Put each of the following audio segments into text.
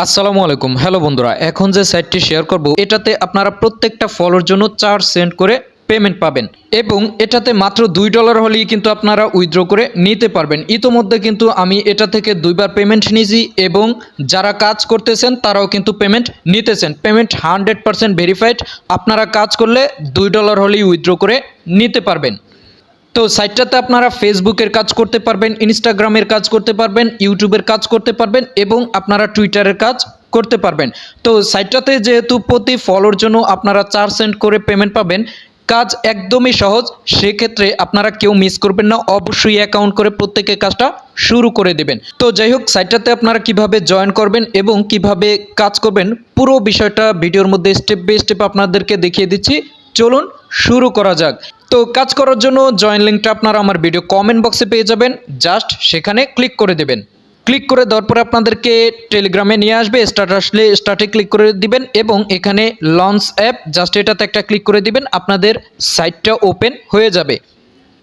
আসসালামু আলাইকুম। হ্যালো বন্ধুরা, এখন যে সাইটটি শেয়ার করব এটাতে আপনারা প্রত্যেকটা ফলোর জন্য 4 সেন্ট করে পেমেন্ট পাবেন এবং এটাতে মাত্র $2 হলেই কিন্তু আপনারা উইথড্র করে নিতে পারবেন। ইতোমধ্যে কিন্তু আমি এটা থেকে দুইবার পেমেন্ট নিয়েছি এবং যারা কাজ করতেছেন তারাও কিন্তু পেমেন্ট নিতেছেন। Payment 100% verified. আপনারা কাজ করলে $2 হলেই উইথড্র করে নিতে পারবেন। তো সাইটটাতে আপনারা ফেসবুকের কাজ করতে পারবেন, ইনস্টাগ্রামের কাজ করতে পারবেন, ইউটিউবের কাজ করতে পারবেন এবং আপনারা টুইটারের কাজ করতে পারবেন। তো সাইটটাতে যেহেতু প্রতি ফলোর জন্য আপনারা 4 সেন্ট করে পেমেন্ট পাবেন, কাজ একদমই সহজ। সেক্ষেত্রে আপনারা কেউ মিস করবেন না, অবশ্যই অ্যাকাউন্ট করে প্রত্যেকে কাজটা শুরু করে দেবেন। তো যাই হোক, সাইটটাতে আপনারা কিভাবে জয়েন করবেন এবং কিভাবে কাজ করবেন পুরো বিষয়টা ভিডিওর মধ্যে স্টেপ বাই স্টেপ আপনাদেরকে দেখিয়ে দিচ্ছি। চলুন শুরু করা যাক। তো কাজ করার জন্য জয়েন লিঙ্কটা আপনারা আমার ভিডিও কমেন্ট বক্সে পেয়ে যাবেন, জাস্ট সেখানে ক্লিক করে দেবেন। ক্লিক করে দেওয়ার পরে আপনাদেরকে টেলিগ্রামে নিয়ে আসবে। স্টার্ট আসলে স্টার্টে ক্লিক করে দিবেন এবং এখানে লঞ্চ অ্যাপ, জাস্ট এটাতে একটা ক্লিক করে দিবেন, আপনাদের সাইটটা ওপেন হয়ে যাবে।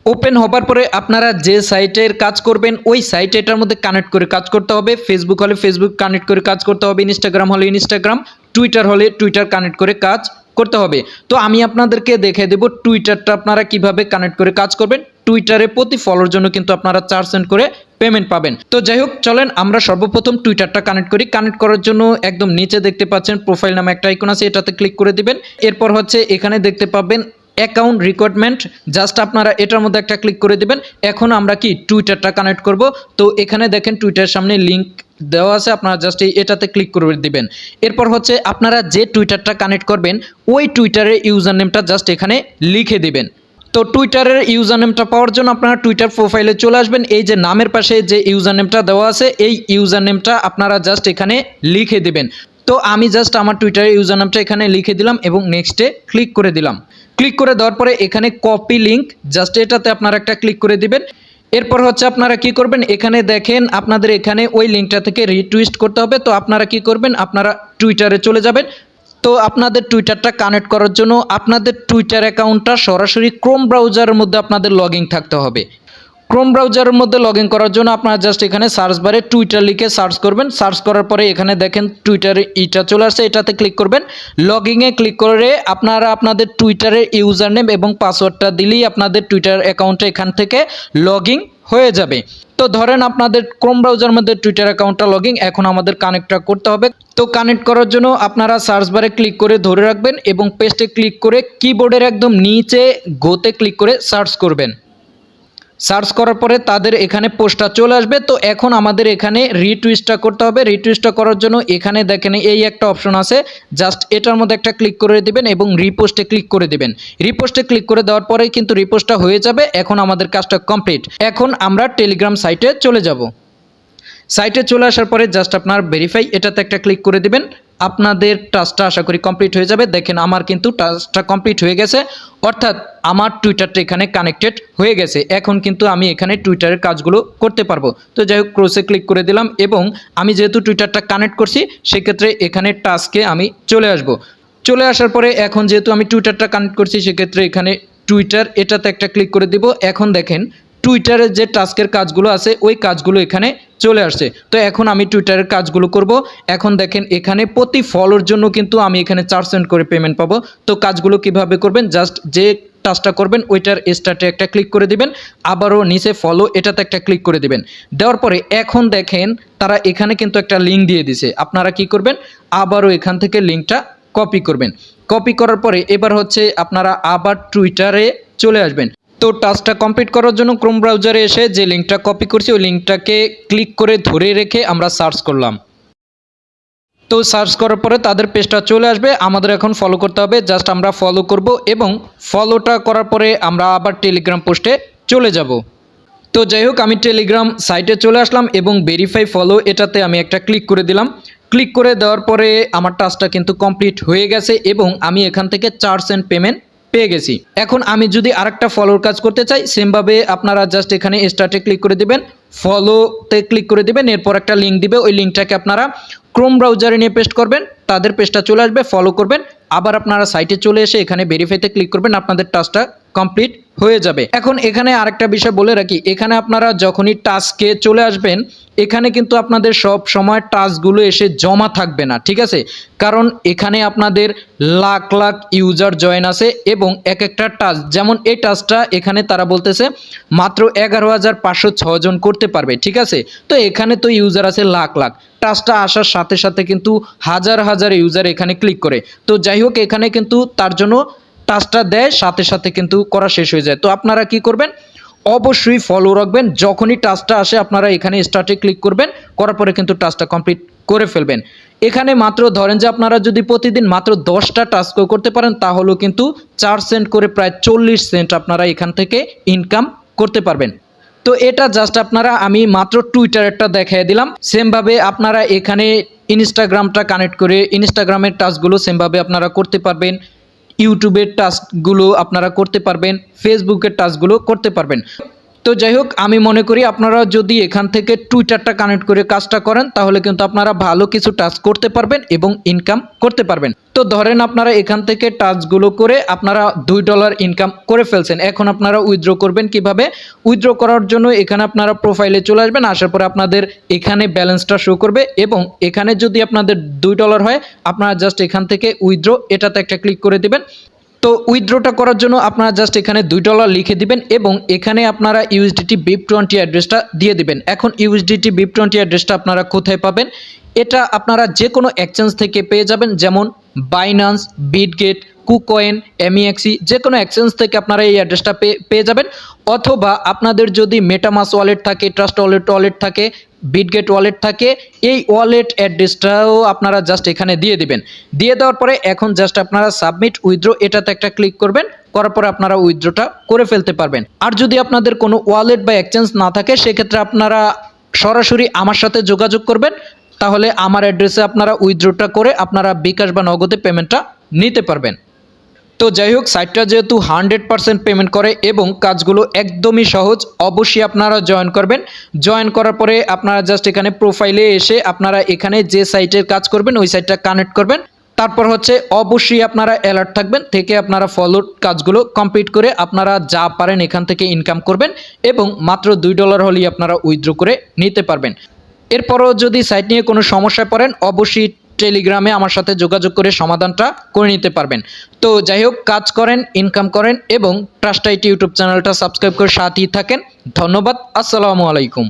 ওপেন হবার পরে আপনারা যে সাইটের কাজ করবেন ওই সাইট এটার মধ্যে কানেক্ট করে কাজ করতে হবে। ফেসবুক হলে ফেসবুক কানেক্ট করে কাজ করতে হবে, ইনস্টাগ্রাম হলে ইনস্টাগ্রাম, টুইটার হলে টুইটার কানেক্ট করে কাজ করতে হবে। তো আমি আপনাদেরকে দেখিয়ে দেব টুইটারটা আপনারা কিভাবে কানেক্ট করে কাজ করবেন। টুইটারে প্রতি ফলোর জন্য কিন্তু আপনারা 4 সেন্ট করে পেমেন্ট পাবেন। তো যাই হোক, চলেন আমরা সর্বপ্রথম টুইটারটা কানেক্ট করি। কানেক্ট করার জন্য একদম নিচে দেখতে পাচ্ছেন প্রোফাইল নামে একটা আইকন আছে, এটাতে ক্লিক করে দিবেন। এরপর হচ্ছে এখানে দেখতে পাবেন অ্যাকাউন্ট রিকোয়ারমেন্ট, জাস্ট আপনারা এটার মধ্যে একটা ক্লিক করে দিবেন। এখন আমরা কি টুইটারটা কানেক্ট করব। তো এখানে দেখেন টুইটারের সামনে লিঙ্ক দেওয়া আছে, আপনারা জাস্ট এটাতে ক্লিক করে দিবেন। এরপর হচ্ছে আপনারা যে টুইটারটা কানেক্ট করবেন ওই টুইটারের ইউজার নেমটা জাস্ট এখানে লিখে দিবেন। তো টুইটারের ইউজার নেমটা পাওয়ার জন্য আপনারা টুইটার প্রোফাইলে চলে আসবেন। এই যে নামের পাশে যে ইউজার নেমটা দেওয়া আছে এই ইউজার নেমটা আপনারা জাস্ট এখানে লিখে দিবেন। তো আমি জাস্ট আমার টুইটারের ইউজার নামটা এখানে লিখে দিলাম এবং নেক্সটে ক্লিক করে দিলাম। ক্লিক করে দেওয়ার পরে এখানে কপি লিঙ্ক, জাস্ট এটাতে আপনারা একটা ক্লিক করে দিবেন। এরপর হচ্ছে আপনারা কি করবেন, এখানে দেখেন আপনাদের এখানে ওই লিঙ্কটা থেকে রিটুইস্ট করতে হবে। তো আপনারা কি করবেন, আপনারা টুইটারে চলে যাবেন। তো আপনাদের টুইটারটা কানেক্ট করার জন্য আপনাদের টুইটার অ্যাকাউন্টটা সরাসরি ক্রোম ব্রাউজারের মধ্যে আপনাদের লগ ইন থাকতে হবে। ক্রোম ব্রাউজারের মধ্যে লগ ইন করার জন্য আপনারা জাস্ট এখানে সার্চ বারে টুইটার লিখে সার্চ করবেন। সার্চ করার পরে এখানে দেখেন টুইটারে ইটা চলে আসছে, এটাতে ক্লিক করবেন। লগ ইনে ক্লিক করে আপনারা আপনাদের টুইটারের ইউজার নেম এবং পাসওয়ার্ডটা দিলেই আপনাদের টুইটার অ্যাকাউন্টে এখান থেকে লগ ইন হয়ে যাবে। তো ধরেন আপনাদের ক্রোম ব্রাউজার মধ্যে টুইটার অ্যাকাউন্টটা লগ ইন, এখন আমাদের কানেক্টটা করতে হবে। তো কানেক্ট করার জন্য আপনারা সার্চ বারে ক্লিক করে ধরে রাখবেন এবং পেস্টে ক্লিক করে কিবোর্ডের একদম নিচে গোতে ক্লিক করে সার্চ করবেন। সার্চ করার পরে তাদের এখানে পোস্টটা চলে আসবে। তো এখন আমাদের এখানে রিটুইস্টটা করতে হবে। রিটুইস্টটা করার জন্য এখানে দেখেন এই একটা অপশন আছে, জাস্ট এটার মধ্যে একটা ক্লিক করে দিবেন এবং রিপোস্টে ক্লিক করে দিবেন। রিপোস্টে ক্লিক করে দেওয়ার পরে কিন্তু রিপোস্টটা হয়ে যাবে। এখন আমাদের কাজটা কমপ্লিট। এখন আমরা টেলিগ্রাম সাইটে চলে যাব। সাইটে চলে আসার পরে জাস্ট আপনার ভেরিফাই, এটাতে একটা ক্লিক করে দিবেন। আপনাদের টাস্কটা আশা করি কমপ্লিট হয়ে যাবে। দেখেন আমার কিন্তু টাস্কটা কমপ্লিট হয়ে গেছে, অর্থাৎ আমার টুইটারটা এখানে কানেক্টেড হয়ে গেছে। এখন কিন্তু আমি এখানে টুইটারের কাজগুলো করতে পারবো। তো যাই হোক, ক্রসে ক্লিক করে দিলাম এবং আমি যেহেতু টুইটারটা কানেক্ট করছি সেক্ষেত্রে এখানে টাস্কে আমি চলে আসব। চলে আসার পরে এখন যেহেতু আমি টুইটারটা কানেক্ট করছি সেক্ষেত্রে এখানে টুইটার এটাতে একটা ক্লিক করে দিব। এখন দেখেন টুইটারের যে টাস্কের কাজগুলো আছে ওই কাজগুলো এখানে চলে আসছে। তো এখন আমি টুইটারের কাজগুলো করব। এখন দেখেন এখানে প্রতি ফলোর জন্য কিন্তু আমি এখানে 4 সেন্ট করে পেমেন্ট পাবো। তো কাজগুলো কিভাবে করবেন, জাস্ট যে টাস্কটা করবেন ওইটার স্টার্টে একটা ক্লিক করে দিবেন, আবারও নিচে ফলো এটাতে একটা ক্লিক করে দিবেন। দেওয়ার পরে এখন দেখেন তারা এখানে কিন্তু একটা লিঙ্ক দিয়ে দিছে। আপনারা কি করবেন, আবারও এখান থেকে লিঙ্কটা কপি করবেন। কপি করার পরে এবার হচ্ছে আপনারা আবার টুইটারে চলে আসবেন। তো টাস্কটা কমপ্লিট করার জন্য ক্রোম ব্রাউজারে এসে যে লিঙ্কটা কপি করছি ওই লিঙ্কটাকে ক্লিক করে ধরে রেখে আমরা সার্চ করলাম। তো সার্চ করার পরে তাদের পেজটা চলে আসবে। আমাদের এখন ফলো করতে হবে, জাস্ট আমরা ফলো করব এবং ফলোটা করার পরে আমরা আবার টেলিগ্রাম পোস্টে চলে যাব। তো যাই হোক, আমি টেলিগ্রাম সাইটে চলে আসলাম এবং ভেরিফাই ফলো এটাতে আমি একটা ক্লিক করে দিলাম। ক্লিক করে দেওয়ার পরে আমার টাস্কটা কিন্তু কমপ্লিট হয়ে গেছে এবং আমি এখান থেকে 4 সেন্ট পেমেন্ট পেয়ে গেছি। এখন আমি যদি আরেকটা ফলোর কাজ করতে চাই সেমভাবে আপনারা জাস্ট এখানে স্টার্টে ক্লিক করে দিবেন, ফলোতে ক্লিক করে দিবেন। এরপর একটা লিঙ্ক দিবে, ওই লিঙ্কটাকে আপনারা ক্রোম ব্রাউজারে নিয়ে পেস্ট করবেন, তাদের পেজটা চলে আসবে, ফলো করবেন। আবার আপনারা সাইটে চলে এসে এখানে ভেরিফাইতে ক্লিক করবেন, আপনাদের টাস্কটা কমপ্লিট হয়ে যাবে। এখন এখানে আরেকটা বিষয় বলে রাখি, এখানে আপনারা যখনই টাস্কে চলে আসবেন এখানে কিন্তু আপনাদের সব সময় টাস্কগুলো এসে জমা থাকবে না, ঠিক আছে? কারণ এখানে আপনাদের লাখ লাখ ইউজার জয়েন আছে এবং এক একটা টাস্ক, যেমন এই টাস্কটা এখানে তারা বলতেছে মাত্র 11,506 জন করতে পারবে, ঠিক আছে? তো এখানে তো ইউজার আছে লাখ লাখ, টাস্কটা আসার সাথে সাথে কিন্তু হাজার হাজার ইউজার এখানে ক্লিক করে। তো যাই হোক এখানে কিন্তু তার জন্য টাস্কটা দেয় সাথে সাথে কিন্তু করা শেষ হয়ে যায়। তো আপনারা কি করবেন, অবশ্যই ফলো রাখবেন, যখনই টাস্কটা আসে আপনারা এখানে স্টার্টে ক্লিক করবেন, করার পরে কিন্তু টাস্কটা কমপ্লিট করে ফেলবেন। এখানে মাত্র ধরেন যে আপনারা যদি প্রতিদিন মাত্র 10টা টাস্কও করতে পারেন তাহলেও কিন্তু 4 সেন্ট করে প্রায় 40 সেন্ট আপনারা এখান থেকে ইনকাম করতে পারবেন। তো এটা জাস্ট আপনারা আমি মাত্র টুইটারেরটা দেখিয়ে দিলাম। সেমভাবে আপনারা এখানে ইনস্টাগ্রামটা কানেক্ট করে ইনস্টাগ্রামের টাস্কগুলো সেমভাবে আপনারা করতে পারবেন, ইউটিউবের টাস্কগুলো আপনারা করতে পারবেন, ফেসবুকের টাস্কগুলো করতে পারবেন। তো যাই হোক আমি মনে করি আপনারা যদি এখান থেকে টুইটারটা কানেক্ট করে কাজটা করেন তাহলে কিন্তু আপনারা ভালো কিছু টাস্ক করতে পারবেন এবং ইনকাম করতে পারবেন। তো ধরেন আপনারা এখান থেকে টাস্কগুলো করে আপনারা $2 ইনকাম করে ফেলছেন। এখন আপনারা উইথড্র করবেন কিভাবে? উইথড্র করার জন্য এখানে আপনারা প্রোফাইলে চলে আসবেন, আসার পরে আপনাদের এখানে ব্যালেন্সটা শো করবে এবং এখানে যদি আপনাদের $2 হয় আপনারা জাস্ট এখান থেকে উইথড্র এটাতে একটা ক্লিক করে দিবেন। তো উইথড্রটা করার জন্য আপনারা জাস্ট এখানে $2 লিখে দিবেন এবং এখানে আপনারা ইউএসডিটি BIP20 অ্যাড্রেসটা দিয়ে দিবেন। এখন ইউএসডিটি BIP20 অ্যাড্রেসটা আপনারা কোথায় পাবেন? এটা আপনারা যে কোনো এক্সচেঞ্জ থেকে পেয়ে যাবেন, যেমন বাইন্যান্স, বিটগেট, কুকয়েন, MEXC, যে কোনো এক্সচেঞ্জ থেকে আপনারা এই অ্যাড্রেসটা পেয়ে যাবেন। অথবা আপনাদের যদি মেটামাস ওয়ালেট থাকে, ট্রাস্ট ওয়ালেট থাকে, বিটগেট ওয়ালেট থাকে, এই ওয়ালেট অ্যাড্রেসটাও আপনারা জাস্ট এখানে দিয়ে দিবেন। দিয়ে দেওয়ার পরে এখন জাস্ট আপনারা সাবমিট উইথড্র এটাতে একটা ক্লিক করবেন, করার পরে আপনারা উইথড্রটা করে ফেলতে পারবেন। আর যদি আপনাদের কোনো ওয়ালেট বা এক্সচেঞ্জ না থাকে সেক্ষেত্রে আপনারা সরাসরি আমার সাথে যোগাযোগ করবেন, তাহলে আমার অ্যাড্রেসে আপনারা উইথড্রটা করে আপনারা বিকাশ বা নগদে পেমেন্টটা নিতে পারবেন। তো যাই হোক সাইটটা যেহেতু 100% পেমেন্ট করে এবং কাজগুলো একদমই সহজ, অবশ্যই আপনারা জয়েন করবেন। জয়েন করার পরে আপনারা জাস্ট এখানে প্রোফাইলে এসে আপনারা এখানে যে সাইটের কাজ করবেন ওই সাইটটা কানেক্ট করবেন। তারপর হচ্ছে অবশ্যই আপনারা অ্যালার্ট থাকবেন, থেকে আপনারা ফলোর কাজগুলো কমপ্লিট করে আপনারা যা পারেন এখান থেকে ইনকাম করবেন এবং মাত্র $2 হলেই আপনারা উইথড্র করে নিতে পারবেন। এরপরও যদি সাইট নিয়ে কোনো সমস্যায় পড়েন অবশ্যই টেলিগ্রামে আমার সাথে যোগাযোগ করে সমাধানটা করে নিতে পারবেন। তো যাই হোক কাজ করেন, ইনকাম করেন এবং ট্রাস্ট আইটি ইউটিউব চ্যানেলটা সাবস্ক্রাইব করে সাথেই থাকেন। ধন্যবাদ, আসসালামু আলাইকুম।